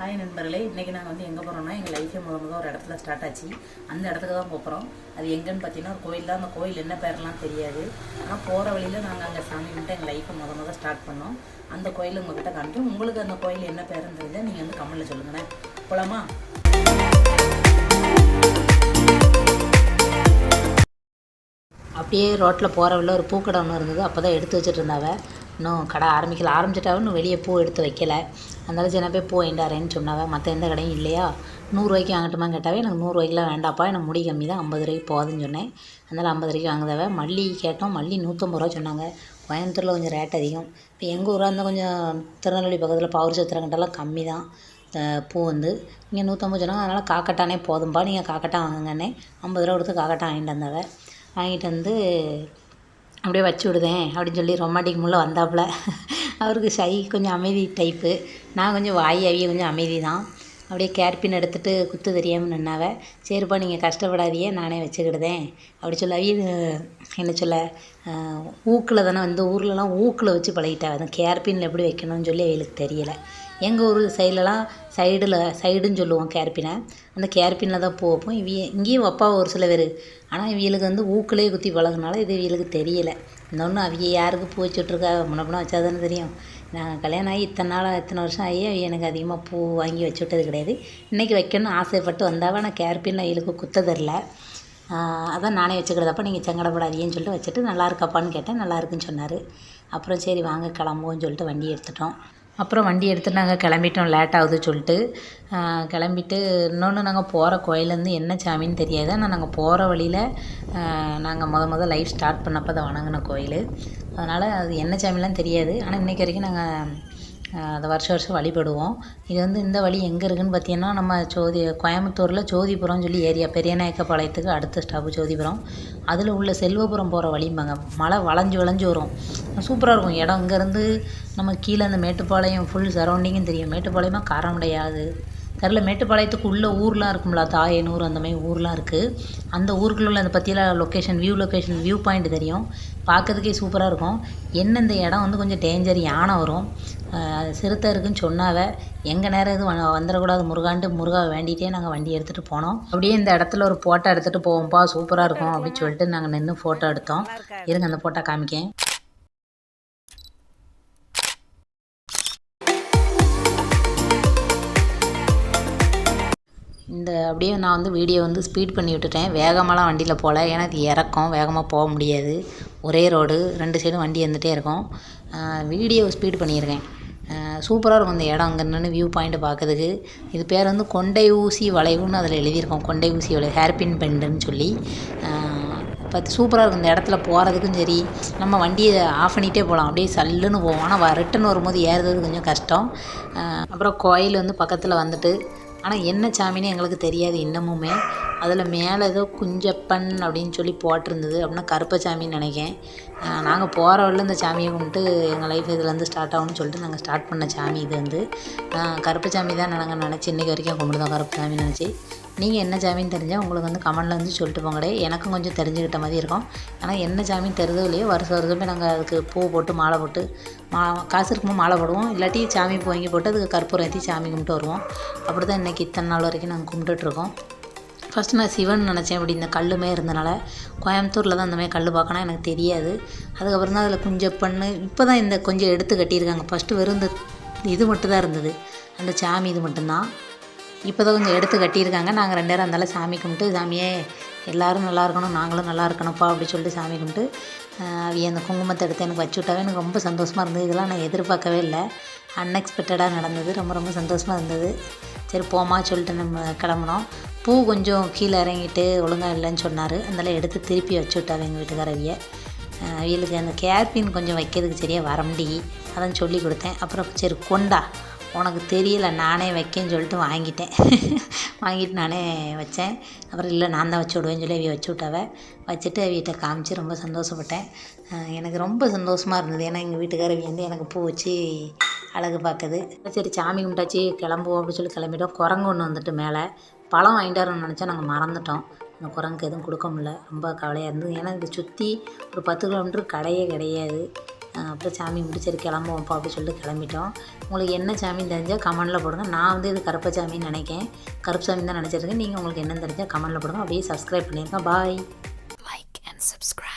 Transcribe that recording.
Hi நண்பர்களே, இன்றைக்கி நாங்கள் வந்து எங்கே போகிறோம்னா எங்கள் லைஃபே ஒரு இடத்துல ஸ்டார்ட் ஆச்சு. அந்த இடத்துக்கு தான் போகிறோம். அது எங்கேன்னு பார்த்தீங்கன்னா ஒரு கோயில் தான். அந்த கோயில் என்ன பேரெலாம் தெரியாது. ஆனால் போகிற வழியில் நாங்கள் அங்கே சாமி கும்பிட்டு எங்கள் லைஃப்பை ஸ்டார்ட் பண்ணோம். அந்த கோயில் உங்கள்கிட்ட காமிக்கும். உங்களுக்கு அந்த கோயில் என்ன பேருன்னு தெரிஞ்சால் நீங்கள் வந்து கமெண்ட்டில் சொல்லுங்கண்ணே. போகலாமா? அப்படியே ரோட்டில் போகிற வழியில் ஒரு பூக்கடை ஒன்று இருந்தது. அப்போ தான் எடுத்து வச்சுட்டு இருந்தாவ. இன்னும் கடை ஆரம்பிச்சிட்டாவும் இன்னும் வெளியே பூ எடுத்து வைக்கலை. அதனால சின்ன போய் பூ வேண்டாரேன்னு சொன்னாவ. மற்ற எந்த கடையும் இல்லையா, 100 ரூபாய்க்கு வாங்கட்டுமா கேட்டாவே, எனக்கு 100 ரூபாய்க்குலாம் வேண்டாப்பா, எனக்கு முடி கம்மி தான், 50 ரூபாய்க்கு போகுதுன்னு சொன்னேன். அதனால் 50 ரூபாய்க்கு வாங்குதாவ. மல்லி கேட்டோம், மல்லி 150 ரூபா சொன்னாங்க. கோயம்புத்தூரில் கொஞ்சம் ரேட் அதிகம். இப்போ எங்கள் ஊராக இருந்தால் கொஞ்சம் திருநெல்வேலி பக்கத்தில் பவுர் சத்திரங்கிட்டலாம் கம்மி தான் பூ வந்து. இங்கே 150 சொன்னாங்க. அதனால் காக்கட்டானே போதும்பா, நீங்கள் காக்கட்டா வாங்குங்கன்னே 50 ரூபா கொடுத்து காக்கட்டா வாங்கிட்டு வந்தவ. வாங்கிட்டு வந்து அப்படியே வச்சு விடுதேன் அப்படின்னு சொல்லி ரொமான்டிக் முள்ள வந்தாப்புல. அவருக்கு ஷை, கொஞ்சம் அமைதி டைப்பு. நான் கொஞ்சம் வாய் கொஞ்சம் அமைதி தான். அப்படியே கேர்பின் எடுத்துகிட்டு குத்து தெரியாமல் நின்னாவ. சரிப்பா நீங்கள் கஷ்டப்படாதியே, நானே வச்சுக்கிடுதேன் அப்படி சொல்ல. என்ன சொல்ல, ஊக்கில் தானே வந்து ஊர்லலாம் ஊக்கில் வச்சு பழகிட்டா. அந்த கேர்பின்னில் எப்படி வைக்கணும்னு சொல்லி அவளுக்கு தெரியலை. எங்கள் ஊர் சைட்லலாம் சைடுன்னு சொல்லுவோம் கேர்பினை. அந்த கேர்பினில் தான் பூ வைப்போம். இங்கேயும் வைப்பாவை ஒரு சில பேர். ஆனால் இவளுக்கு வந்து ஊக்கிலே குத்தி பழகுனால இது இவளுக்கு தெரியலை. இன்னொன்று அவிய யாருக்கு பூ வச்சுட்ருக்கா, முன்னப்பணம் வச்சா தானே தெரியும். நான் கல்யாணம் ஆகி இத்தனை வருஷம் ஆகி எனக்கு அதிகமாக பூ வாங்கி வச்சு விட்டது கிடையாது. இன்றைக்கி வைக்கணும்னு ஆசைப்பட்டு வந்தாவ. நான் கேர்பின்ல இவளுக்கு குத்த தெரில. அதான் நானே வச்சுக்கிறதப்போ நீங்கள் சங்கடப்படாதீங்கன்னு சொல்லிட்டு வச்சுட்டு, நல்லா இருக்காப்பான்னு கேட்டேன். நல்லா இருக்குன்னு சொன்னார். அப்புறம் சரி வாங்க கிளம்புவோன்னு சொல்லிட்டு வண்டி எடுத்துட்டோம். அப்புறம் வண்டி எடுத்துட்டு நாங்கள் கிளம்பிட்டோம். லேட் ஆகுது சொல்லிட்டு கிளம்பிட்டு, இன்னொன்று நாங்கள் போகிற கோயிலேருந்து என்ன சாமின்னு தெரியாது. ஆனால் நாங்கள் போகிற வழியில் நாங்கள் முதல் லைஃப் ஸ்டார்ட் பண்ணப்போ அதை வணங்கின கோயில். அதனால் அது என்ன சாமிலாம் தெரியாது. ஆனால் இன்றைக்கி வரைக்கும் நாங்கள் அதை வருஷம் வழிபடுவோம். இது வந்து இந்த வழி எங்கே இருக்குதுன்னு பார்த்தீங்கன்னா, நம்ம கோயம்புத்தூரில் ஜோதிபுரம்னு சொல்லி ஏரியா, பெரியநாயக்கபாளையத்துக்கு அடுத்த ஸ்டாப்பு ஜோதிபுரம். அதில் உள்ள செல்வபுரம் போகிற வழிம்பாங்க. மலை வளைஞ்சு வரும். சூப்பராக இருக்கும் இடம். இங்கேருந்து நம்ம கீழே அந்த மேட்டுப்பாளையம் ஃபுல் சரௌண்டிங்கும் தெரியும். மேட்டுப்பாளையமாக காரமுடையாது தெரில. மேட்டுப்பாளையத்துக்கு உள்ள ஊர்லாம் இருக்கும்ல, தாயனூர் அந்த மாதிரி ஊர்லாம் இருக்குது. அந்த ஊருக்குள்ள உள்ள அந்த பற்றியெல்லாம் வியூ பாயிண்ட் தெரியும். பார்க்கறதுக்கே சூப்பராக இருக்கும். என்ன இந்த இடம் வந்து கொஞ்சம் டேஞ்சர், யானை வரும், சிறுத்தை இருக்குன்னு சொன்னாவ. எங்கள் நேரம் எதுவும் வந்துடக்கூடாது முருகாவை வேண்டிகிட்டே நாங்கள் வண்டி எடுத்துகிட்டு போனோம். அப்படியே இந்த இடத்துல ஒரு ஃபோட்டோ எடுத்துகிட்டு போவோம்ப்பா, சூப்பராக இருக்கும் அப்படின்னு சொல்லிட்டு நாங்கள் நின்று ஃபோட்டோ எடுத்தோம். இருங்க அந்த ஃபோட்டோ காமிக்கேன். அப்படியே நான் வந்து வீடியோ வந்து ஸ்பீட் பண்ணி விட்டுட்டேன். வேகமாலாம் வண்டியில் போகல, ஏன்னா இது இறக்கம், வேகமாக போக முடியாது. ஒரே ரோடு, 2 சைடும் வண்டி வந்துகிட்டே இருக்கும். வீடியோ ஸ்பீட் பண்ணியிருக்கேன். சூப்பராக இருக்கும் இந்த இடம். அங்கே நின்று வியூ பாயிண்ட்டு பார்க்குறதுக்கு. இது பேர் வந்து கொண்டை ஊசி வளைவுன்னு அதில் எழுதியிருக்கோம். கொண்டை ஊசி வளைவு, ஹேர்பின் பெண்டுன்னு சொல்லி. பார்த்து சூப்பராக இருக்கும். இந்த இடத்துல போகிறதுக்கும் சரி, நம்ம வண்டியை ஆஃப் பண்ணிகிட்டே போகலாம். அப்படியே சல்லுன்னு போவோம். ஆனால் ரிட்டன் வரும்போது ஏறுறது கொஞ்சம் கஷ்டம். அப்புறம் கோயில் வந்து பக்கத்தில் வந்துட்டு, ஆனால் என்ன சாமின்னு எங்களுக்கு தெரியாது இன்னமுமே. அதில் மேலே ஏதோ குஞ்சப்பன் அப்படின்னு சொல்லி போட்டிருந்தது. அப்படின்னா கருப்பசாமின்னு நினைக்கேன். நாங்கள் போகிற வழியில் இந்த சாமியை கும்பிட்டு எங்கள் லைஃப் இதுலேருந்து ஸ்டார்ட் ஆகும்னு சொல்லிட்டு நாங்கள் ஸ்டார்ட் பண்ண சாமி இது வந்து. கருப்பசாமி தான் நாங்கள் நினச்சி இன்றைக்கி வரைக்கும் கும்பிடுதோம், கருப்பசாமின்னு நினச்சி. நீங்கள் என்ன சாமின்னு தெரிஞ்சால் உங்களுக்கு வந்து கமெண்டில் வந்து சொல்லிட்டு போங்கடே. எனக்கும் கொஞ்சம் தெரிஞ்சுக்கிட்ட மாதிரி இருக்கும். ஆனால் என்ன சாமின்னு தெரிஞ்சோ இல்லையோ, வருஷமே நாங்கள் அதுக்கு பூ போட்டு மாலை போட்டு, காசு இருக்கும்போது மாலை போடுவோம். இல்லாட்டி சாமி பூ வாங்கி போட்டு அதுக்கு கற்பூரம் ஏற்றி சாமி கும்பிட்டு வருவோம். அப்படி தான் இன்றைக்கி இத்தனை நாள் வரைக்கும் நாங்கள் கும்பிட்டுட்ருக்கோம். ஃபஸ்ட்டு நான் சிவன் நினச்சேன். அப்படி இந்த கல்லுமே இருந்தனால கோயம்புத்தூரில் தான் அந்தமாதிரி கல் பார்க்கணும் எனக்கு தெரியாது. அதுக்கப்புறம் தான் அதில் குஞ்சப்பண்ணு இப்போ தான் இந்த கொஞ்சம் எடுத்து கட்டியிருக்காங்க. ஃபஸ்ட்டு வெறும் இந்த இது மட்டும் தான் இருந்தது, அந்த சாமி இது மட்டும்தான். இப்போ தான் கொஞ்சம் எடுத்து கட்டியிருக்காங்க. நாங்கள் 2 நேரம் இருந்தாலும் சாமி கும்பிட்டு, சாமியே எல்லோரும் நல்லா இருக்கணும், நாங்களும் நல்லா இருக்கணும்ப்பா அப்படி சொல்லிட்டு சாமி கும்பிட்டு அந்த குங்குமத்தை எடுத்து எனக்கு வச்சு விட்டாவே எனக்கு ரொம்ப சந்தோஷமாக இருந்தது. இதெல்லாம் நான் எதிர்பார்க்கவே இல்லை. அன்எக்ஸ்பெக்டடாக நடந்தது. ரொம்ப சந்தோஷமாக இருந்தது. சரி போமா சொல்லிட்டு நம்ம கிளம்புனோம். பூ கொஞ்சம் கீழே இறங்கிட்டு ஒழுங்காக இல்லைன்னு சொன்னார். அதனால் எடுத்து திருப்பி வச்சு விட்டாங்க எங்கள் வீட்டுக்காரவிய. அவங்களுக்கு அந்த கேர்பின் கொஞ்சம் வைக்கிறதுக்கு சரியாக வரமுடி, அதான் சொல்லி கொடுத்தேன். அப்புறம் சரி கொண்டா, உனக்கு தெரியல நானே வைக்கேன்னு சொல்லிட்டு வாங்கிட்டு நானே வச்சேன். அப்புறம் இல்லை நான் தான் வச்சு விடுவேன்னு சொல்லி அவிய வச்சு விட்டாவ. வச்சுட்டு அவிகிட்ட காமிச்சு ரொம்ப சந்தோஷப்பட்டேன். எனக்கு ரொம்ப சந்தோஷமாக இருந்தது. ஏன்னா எங்கள் வீட்டுக்காரவி வந்து எனக்கு பூ வச்சு அழகு பார்க்குது. சரி சாமி கும்பிட்டாச்சு கிளம்புவோம் அப்படின்னு சொல்லி கிளம்பிட்டோம். குரங்கு ஒன்று வந்துட்டு மேலே பழம் வாங்கிட்டு வரணும்னு நினச்சா நாங்கள் மறந்துட்டோம். அந்த குரங்குக்கு எதுவும் கொடுக்க முடியல. ரொம்ப கவலையாக இருந்தது. ஏன்னா இதை சுற்றி ஒரு 10 கிலோமீட்டர் கடையே கிடையாது. அப்புறம் சாமி முடிச்சது கிளம்புவோம்ப்பா அப்படி சொல்லிட்டு கிளம்பிட்டோம். உங்களுக்கு என்ன சாமின்னு தெரிஞ்சால் கமெண்டில் போடுங்க. நான் வந்து இது கருப்ப சாமின்னு நினைக்கேன், கருப்பு சாமி தான் நினச்சிருக்கேன். நீங்கள் உங்களுக்கு என்னன்னு தெரிஞ்சால் கமெண்டில் போடுங்க. அப்படியே சப்ஸ்கிரைப் பண்ணிடுங்க. பாய். Like and subscribe.